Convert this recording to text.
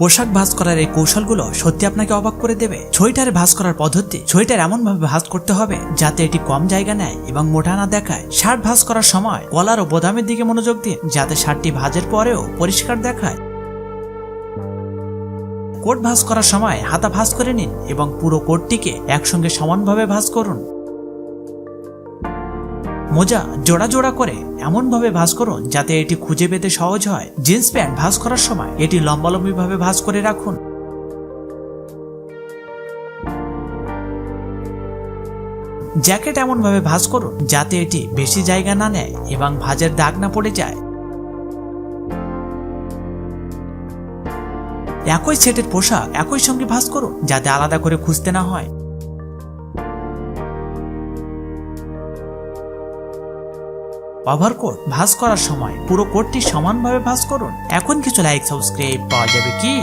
পোশাক ভাঁজ করার এই কৌশলগুলো সত্যি আপনাকে অবাক করে দেবে। সোয়েটারে ভাঁজ করার পদ্ধতি: সোয়েটার এমন ভাবে ভাঁজ করতে হবে যাতে এটি কম জায়গা নেয় এবং মোটা না দেখায়। শার্ট ভাঁজ করার সময় কলার ও বোতামের দিকে মনোযোগ দিন যাতে শার্টটি ভাঁজের পরেও পরিষ্কার দেখায়। কোট ভাঁজ করার সময় হাতা ভাঁজ করে নিন এবং পুরো কোটটিকে একসঙ্গে সমানভাবে ভাঁজ করুন। মোজা জোড়া জোড়া করে এমন ভাবে ভাঁজ করুন যাতে এটি খুঁজে পেতে সহজ হয়। জিন্স প্যান্ট ভাঁজ করার সময় এটি লম্বালম্বি ভাবে ভাঁজ করে রাখুন। জ্যাকেট এমন ভাবে ভাঁজ করুন যাতে এটি বেশি জায়গা না নেয় এবং ভাঁজের দাগ না পড়ে যায়। একই সেটের পোশাক একই সঙ্গে ভাঁজ করুন যাতে আলাদা করে খুঁজতে না হয়। ওভারকোট ভাঁজ করার সময় পুরো কোটটি সমানভাবে ভাঁজ করুন। এখন কিছু লাইক সাবস্ক্রাইব পাওয়া যাবে কি?